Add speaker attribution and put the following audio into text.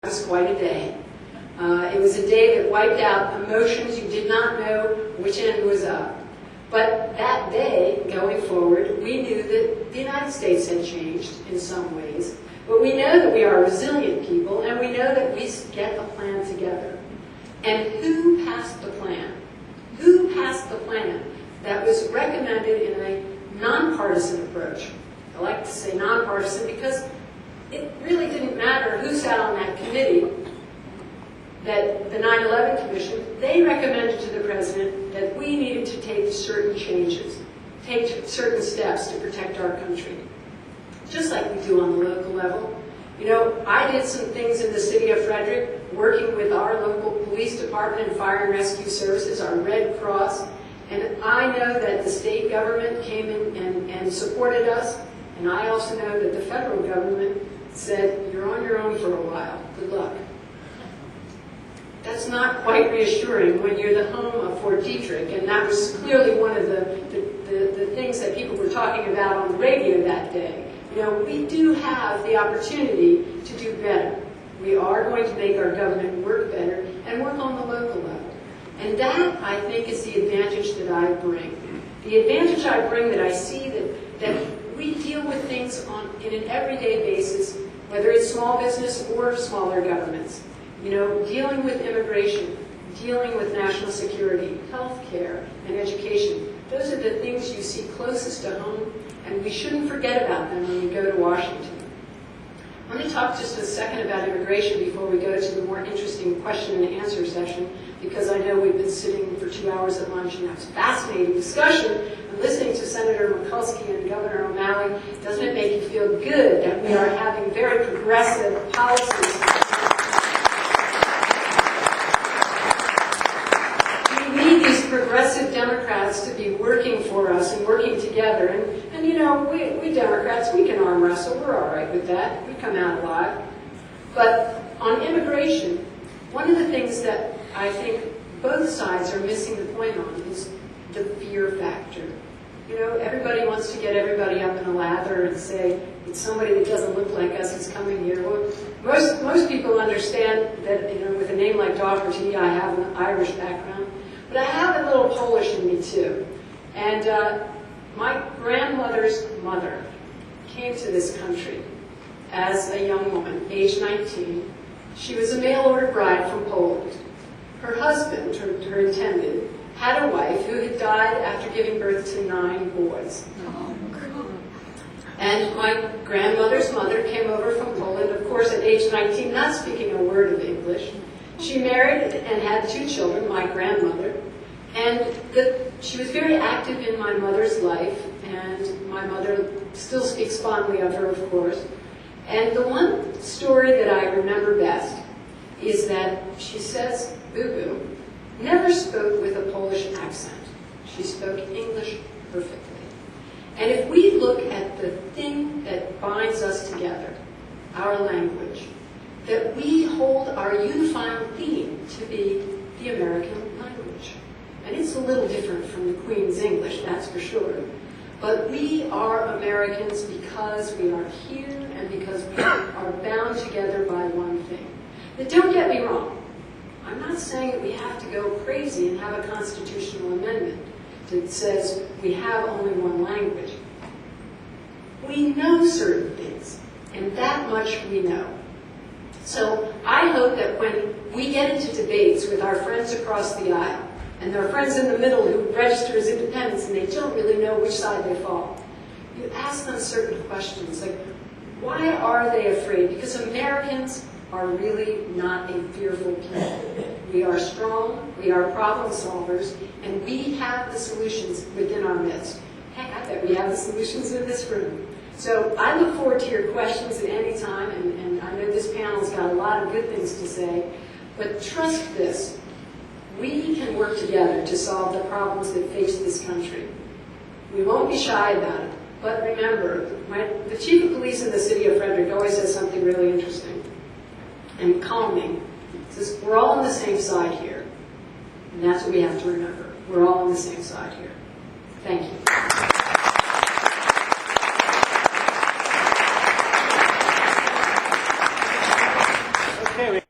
Speaker 1: was quite a day. It was a day that wiped out emotions. You did not know which end was up. But that day, going forward, we knew that the United States had changed in some ways. But we know that we are resilient people, and we know that we get a plan together. And who passed the plan? Who passed the plan that was recommended in a nonpartisan approach? I like to say nonpartisan because it really didn't matter who sat on that committee, that the 9/11 Commission, they recommended to the President that we needed to take certain changes, take certain steps to protect our country, just like we do on the local level. You know, I did some things in the city of Frederick, working with our local police department and fire and rescue services, our Red Cross, and I know that the state government came in and supported us, and I also know that the federal government said, you're on your own for a while, good luck. That's not quite reassuring when you're the home of Fort Detrick, and that was clearly one of the things that people were talking about on the radio that day. You know, we do have the opportunity to do better. We are going to make our government work better and work on the local level. And that, I think, is the advantage that I bring. The advantage I bring that I see that we deal with things in an everyday basis, whether it's small business or smaller governments. You know, dealing with immigration, dealing with national security, health care, and education. Those are the things you see closest to home, and we shouldn't forget about them when we go to Washington. Let me talk just a second about immigration before we go to the more interesting question and answer session, because I know we've been sitting for 2 hours at lunch and that was a fascinating discussion. And listening to Senator Mikulski and Governor O'Malley, doesn't it make you feel good that we are having very progressive policies? Progressive Democrats to be working for us and working together. And you know, we Democrats, we can arm wrestle. We're all right with that. We come out alive. But on immigration, one of the things that I think both sides are missing the point on is the fear factor. You know, everybody wants to get everybody up in a lather and say, it's somebody that doesn't look like us who's coming here. Well, most people understand that, you know, with a name like Doherty, I have an Irish background. But I have a little Polish in me too. And my grandmother's mother came to this country as a young woman, age 19. She was a mail-order bride from Poland. Her husband, her intended, had a wife who had died after giving birth to 9 boys. And my grandmother's mother came over from Poland, of course, at age 19, not speaking a word of English. She married and had 2 children, my grandmother, and she was very active in my mother's life, and my mother still speaks fondly of her, of course. And the one story that I remember best is that she says, Boo-Boo never spoke with a Polish accent. She spoke English perfectly. And if we look at the thing that binds us together, our language, that we hold our unifying theme to be the American language. And it's a little different from the Queen's English, that's for sure. But we are Americans because we are here and because we are bound together by one thing. But don't get me wrong. I'm not saying that we have to go crazy and have a constitutional amendment that says we have only one language. We know certain things, and that much we know. So I hope that when we get into debates with our friends across the aisle, and their friends in the middle who register as independents and they don't really know which side they fall, you ask them certain questions like, why are they afraid? Because Americans are really not a fearful people. We are strong, we are problem solvers, and we have the solutions within our midst. Heck, I bet we have the solutions in this room. So I look forward to your questions at any time, and I know this panel's got a lot of good things to say, but trust this, we can work together to solve the problems that face this country. We won't be shy about it, but remember, the chief of police in the city of Frederick always says something really interesting and calming. He says, we're all on the same side here, and that's what we have to remember. We're all on the same side here. Thank you.